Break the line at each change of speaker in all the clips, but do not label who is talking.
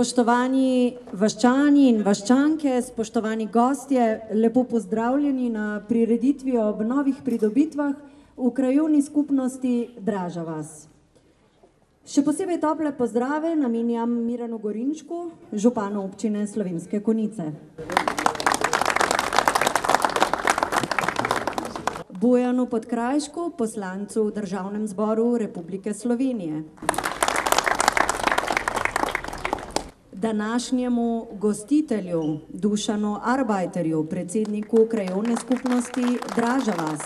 Spoštovani vaščani in vaščanke, spoštovani gostje, lepo pozdravljeni na prireditvi ob novih pridobitvah v krajevni skupnosti Draža vas. Še posebej tople pozdrave namenjam Miranu Gorinčku, županu občine Slovenske Konjice. Bojanu Podkrajšku, poslancu v Državnem zboru Republike Slovenije. Današnjemu gostitelju Dušanu Arbajterju, predsedniku krajevne skupnosti Draža vas.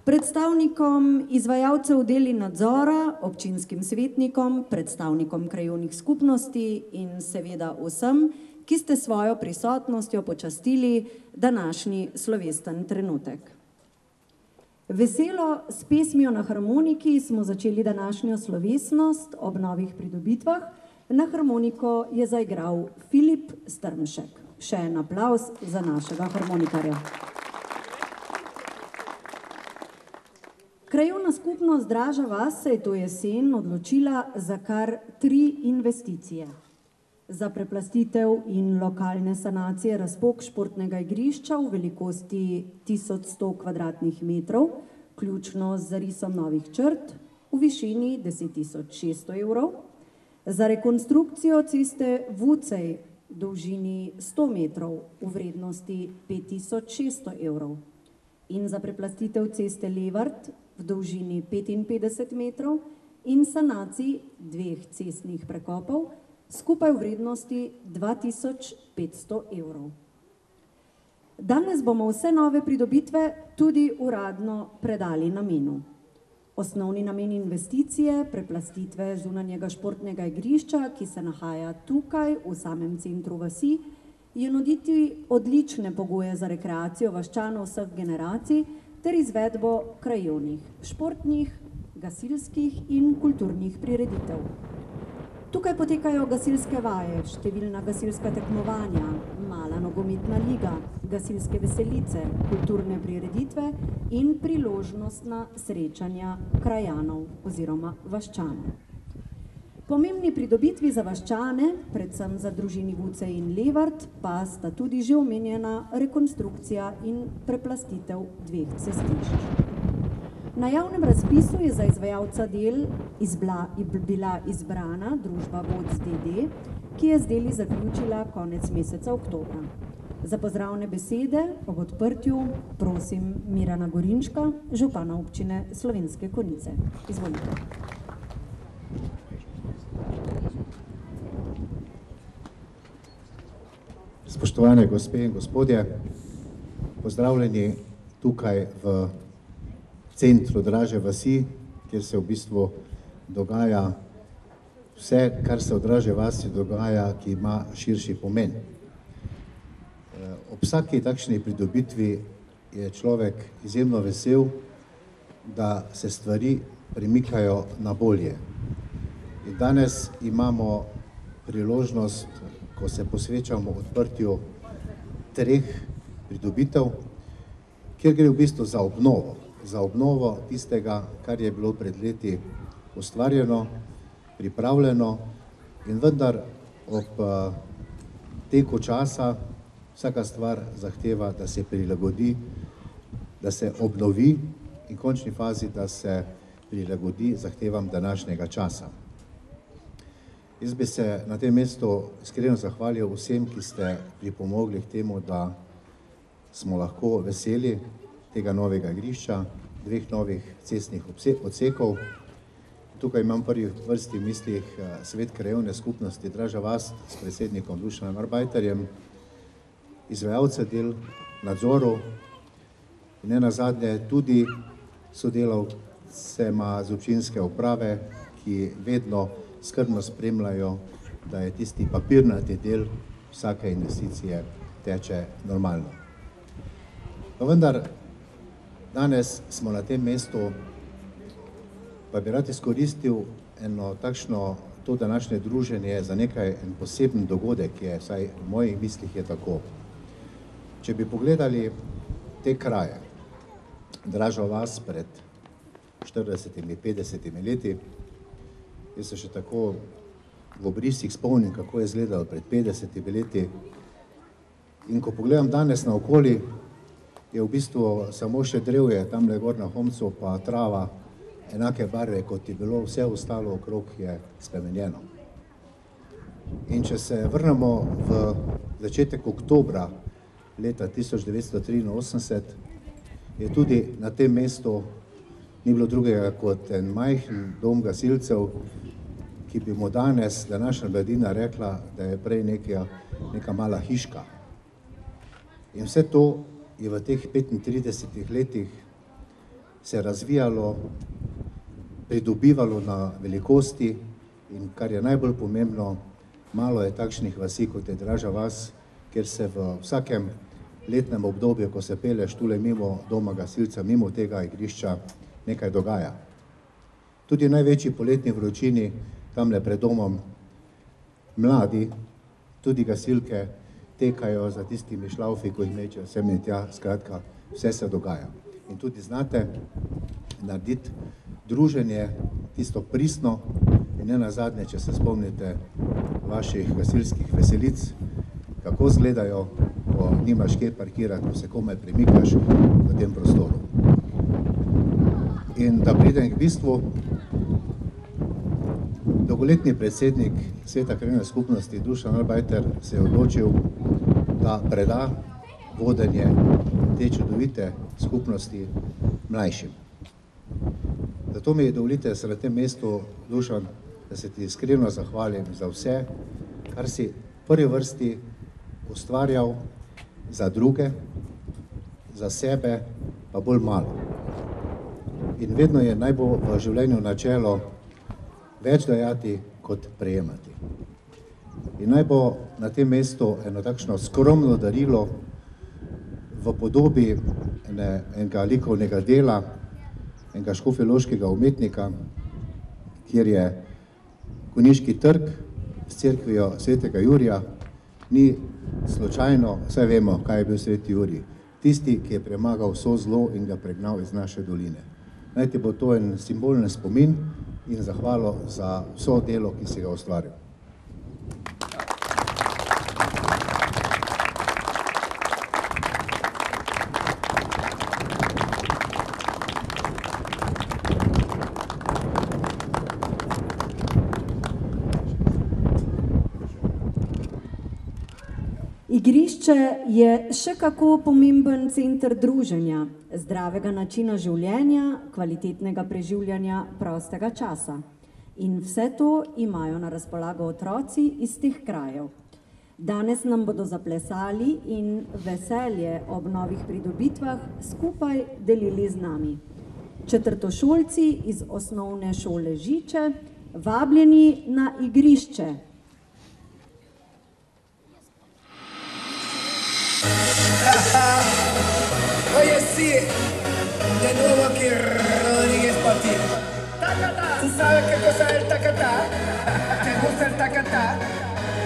Predstavnikom izvajalcev del in nadzora, občinskim svetnikom, predstavnikom krajevnih skupnosti in seveda vsem, ki ste svojo prisotnostjo počastili današnji slovesten trenutek. Veselo s pesmijo na harmoniki smo začeli današnjo slovesnost ob novih pridobitvah. Na harmoniko je zaigral Filip Strmšek. Še en aplavz za našega harmonikarja. Krajevna skupnost Draža vas se je to jesen odločila za kar 3 investicije. Za preplastitev in lokalne sanacije razpok športnega igrišča v velikosti 1100 kvadratnih metrov, vključno z zarisom novih črt v višini 10.600 evrov, za rekonstrukcijo ceste Vucej v dolžini 100 metrov v vrednosti 5.600 evrov in za preplastitev ceste Levart v dolžini 55 metrov in sanacij 2 cestnih prekopov, skupaj v vrednosti 2.500 evrov. Danes bomo vse nove pridobitve tudi uradno predali namenu. Osnovni namen investicije, preplastitve zunanjega športnega igrišča, ki se nahaja tukaj v samem centru vasi, je nuditi odlične pogoje za rekreacijo vaščanov vseh generacij ter izvedbo krajevnih, športnih, gasilskih in kulturnih prireditev. Tukaj potekajo gasilske vaje, številna gasilska tekmovanja, mala nogometna liga, gasilske veselice, kulturne prireditve in priložnostna srečanja krajanov oziroma vaščanov. Pomembni pridobitvi za vaščane, predvsem za družini Vucej in Levart, pa sta tudi že omenjena rekonstrukcija in preplastitev 2 cestišč. Na javnem razpisu je za izvajalca del bila izbrana družba Voc d.d., ki je z deli zaključila konec meseca oktobra. Za pozdravne besede ob odprtju prosim Mirana Gorinčka, župana občine Slovenske Konjice. Izvolite.
Spoštovane gospe in gospodje, pozdravljeni tukaj v centru Draže vasi, kjer se v bistvu dogaja vse, kar se v Draže vasi dogaja, ki ima širši pomen. Ob vsaki takšni pridobitvi je človek izjemno vesel, da se stvari premikajo na bolje. In danes imamo priložnost, ko se posvečamo odprtju 3 pridobitev, kjer gre v bistvu za obnovo tistega, kar je bilo pred leti ustvarjeno, pripravljeno in vendar ob teku časa vsaka stvar zahteva, da se prilagodi, da se obnovi in v končni fazi, da se prilagodi zahtevam današnjega časa. Jaz bi se na tem mestu iskreno zahvalil vsem, ki ste pripomogli k temu, da smo lahko veseli tega novega igrišča, 2 novih cestnih odsekov. Tukaj imam prvi vrsti v mislih svet krajevne skupnosti Draža vas s predsednikom Dušanom Arbajterjem, izvajalce del, nadzoru in nenazadnje tudi sodelavcema z občinske uprave, ki vedno skrbno spremljajo, da je tisti papirnati del vsake investicije teče normalno. Pa vendar, danes smo na tem mestu, pa bi rad izkoristil eno takšno, to današnje druženje za en poseben dogodek, je, vsaj v mojih mislih je tako. Če bi pogledali te kraje, Draža vas pred 40-50 leti, Jaz se še tako v obrisih spomnim, kako je izgledalo pred 50 leti. In ko pogledam danes naokoli, je v bistvu samo še drevje, tamle gor na Homcu, pa trava enake barve, kot je bilo, vse ostalo okrog je spremenjeno. In če se vrnemo v začetek oktobra leta 1983, je tudi na tem mestu ni bilo drugega kot en majhen dom gasilcev, ki bi mu danes današnja mladina rekla, da je prej neka mala hiška. In vse to je v teh 35 letih se razvijalo, pridobivalo na velikosti in kar je najbolj pomembno, malo je takšnih vasi, kot je Draža vas, kjer se v vsakem letnem obdobju, ko se peleš tule mimo doma gasilca, mimo tega igrišča, nekaj dogaja. Tudi v največji poletni vročini, tamle pred domom, mladi, tudi gasilke, tekajo za tistimi šlaufi, ko jih mečejo sem in tja, skratka, vse se dogaja. In tudi znate narediti druženje, tisto pristno in ne nazadnje, če se spomnite vaših gasilskih veselic, kako izgledajo, ko nimaš kje parkirati, ko se komaj premikaš v tem prostoru. In da pridem k bistvu, dolgoletni predsednik Sveta krajevne skupnosti Dušan Arbajter se je odločil, da preda vodenje te čudovite skupnosti mlajšim. Zato mi dovolite se na tem mestu, Dušan, da se ti iskreno zahvalim za vse, kar si v prvi vrsti ustvarjal za druge, za sebe pa bolj malo. In vedno je najbolj v življenju načelo več dajati kot prejemati. In naj bo na tem mestu eno takšno skromno darilo v podobi enega likovnega dela, enega škofjeloškega umetnika, kjer je Konjiški trg s cerkvijo svetega Jurija, ni slučajno, saj vemo, kaj je bil sveti Jurij, tisti, ki je premagal vso zlo in ga pregnal iz naše doline. Naj ti bo to en simbolen spomin in zahvalo za vso delo, ki si ga ustvaril.
Igrišče je še kako pomemben center druženja, zdravega načina življenja, kvalitetnega preživljanja prostega časa. In vse to imajo na razpolago otroci iz teh krajev. Danes nam bodo zaplesali in veselje ob novih pridobitvah skupaj delili z nami. Četrtošolci iz osnovne šole Žiče, vabljeni na igrišče.
Oye, sí, de nuevo aquí Rodríguez para ti. Tacatá, ¿tú sabes qué cosa es el tacatá? ¿Te gusta el tacatá?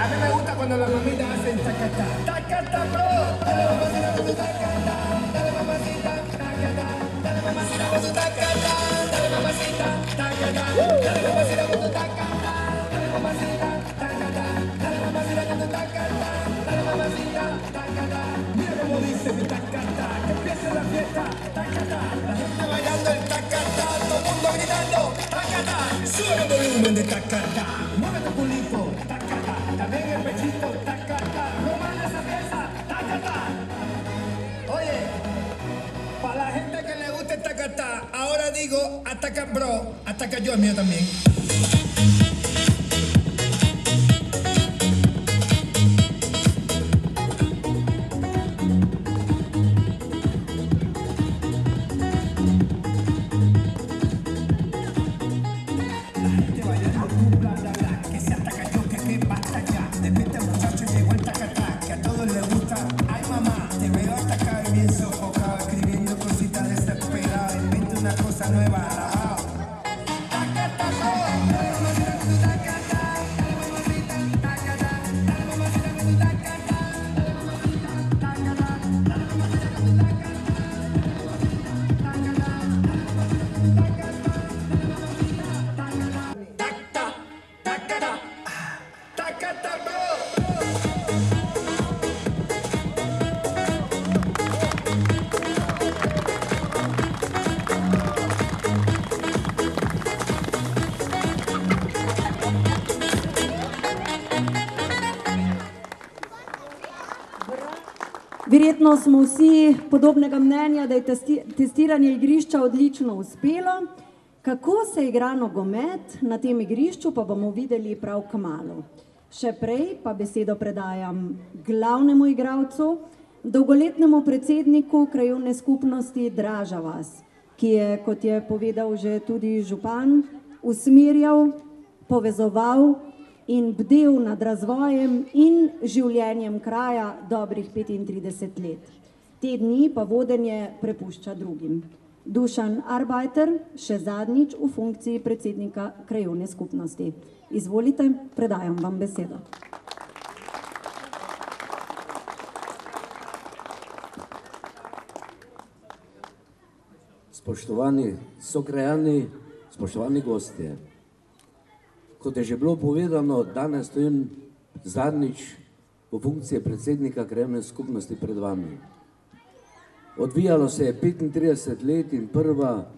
A mí me gusta cuando las mamitas hacen tacatá. Tacatá, bro, dale mamacita con tu tacatá, dale mamacita, tacatá, dale mamacita con tu tacatá, dale mamacita, tacatá, dale mamacita con tu tacatá, dale mamacita, tacatá, dale mamacita con tu tacatá, dale mamacita, tacatá. Mira cómo dice mi tacatá, que empiece la fiesta, tacatá, la gente bailando el tacatá, todo el mundo gritando, tacatá, sube el volumen de tacatá, mueve tu culito, tacatá, también el pechito, tacatá, no manda esa pieza, tacatá. Oye, para la gente que le guste el tacatá, ahora digo, ataca bro, ataca yo, el mío también. Nueva, tacatá,
Verjetno smo vsi podobnega mnenja, da je testiranje igrišča odlično uspelo. Kako se igra nogomet na tem igrišču, pa bomo videli prav kmalu. Še prej pa besedo predajam glavnemu igralcu, dolgoletnemu predsedniku krajevne skupnosti Draža vas, ki je, kot je povedal že tudi župan, usmerjal, povezoval in bdel nad razvojem in življenjem kraja dobrih 35 let. Te dni pa vodenje prepušča drugim. Dušan Arbajter, še zadnjič v funkciji predsednika krajevne skupnosti. Izvolite, predajam vam besedo.
Spoštovani sokrajani, spoštovani gostje. Kot je že bilo povedano, danes stojim zadnjič v funkciji predsednika krajevne skupnosti pred vami. Odvijalo se je 35 let in prva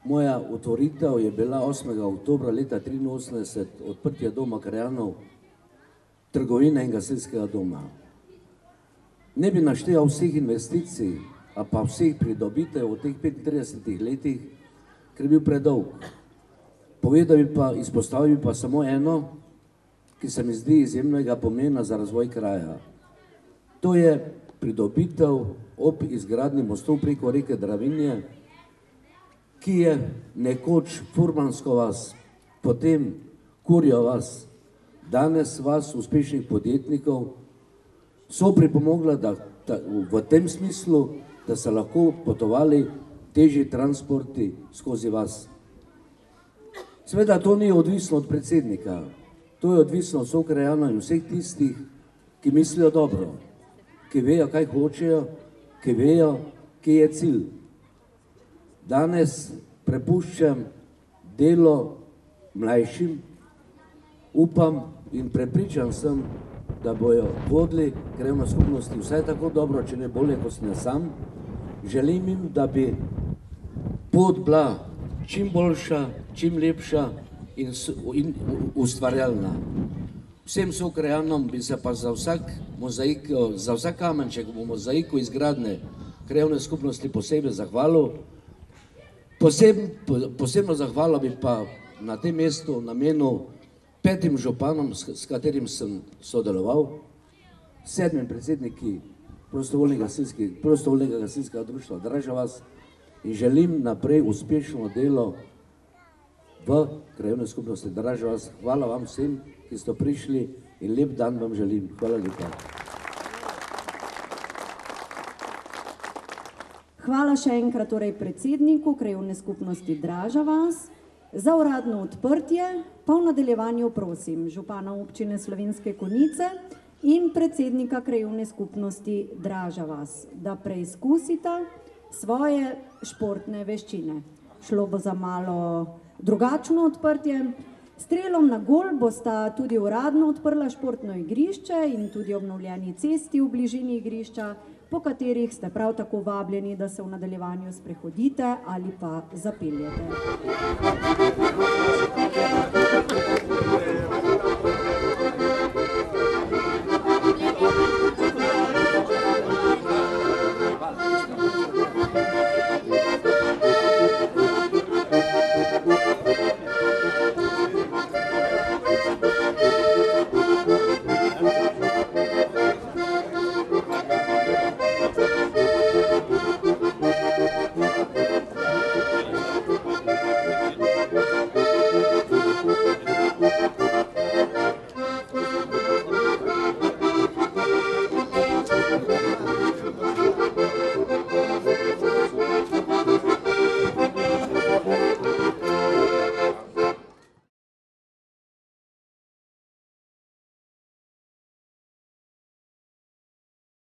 moja otvoritev je bila 8. oktobra leta 1983, odprtje doma krajanov, trgovine in gasilskega doma. Ne bi našteval vseh investicij, a pa vseh pridobitev v teh 35 letih, ker je bil predolg. Povedal bi pa, izpostavil bi pa samo eno, ki se mi zdi izjemnega pomena za razvoj kraja. To je pridobitev ob izgradnji mostov preko reke Dravinje, ki je nekoč Furmansko vas, potem Kurjo vas, danes vas uspešnih podjetnikov, so pripomogla v tem smislu, da so lahko potovali težji transporti skozi vas. Seveda to ni odvisno od predsednika, to je odvisno od sokrajanov in vseh tistih, ki mislijo dobro, ki vejo, kaj hočejo, ki vejo, kje je cilj. Danes prepuščam delo mlajšim, upam in prepričan sem, da bojo vodili krajevne skupnosti vsaj tako dobro, če ne bolje, kot sem sam. Želim jim, da bi pot bila čim boljša, čim lepša in ustvarjalna. Vsem sokrajanom bi se pa za vsak mozaik, za vsak kamenček v mozaiku izgradnje krajevne skupnosti posebej zahvalil. Posebno zahvalo bi pa na tem mestu namenil 5 županom, s katerim sem sodeloval, 7 predsedniki prostovoljnega gasilskega društva Draža vas in želim naprej uspešno delo v krajevne skupnosti Draža vas. Hvala vam vsem, ki ste prišli in lep dan vam želim. Hvala lepa.
Hvala še enkrat torej predsedniku krajevne skupnosti Draža vas. Za uradno odprtje pa v nadaljevanju prosim župana občine Slovenske Konjice in predsednika krajevne skupnosti Draža vas, da preizkusita svoje športne veščine. Šlo bo za malo drugačno odprtje. Strelom na gol bosta tudi uradno odprla športno igrišče in tudi obnovljeni cesti v bližini igrišča, po katerih ste prav tako vabljeni, da se v nadaljevanju sprehodite ali pa zapeljete.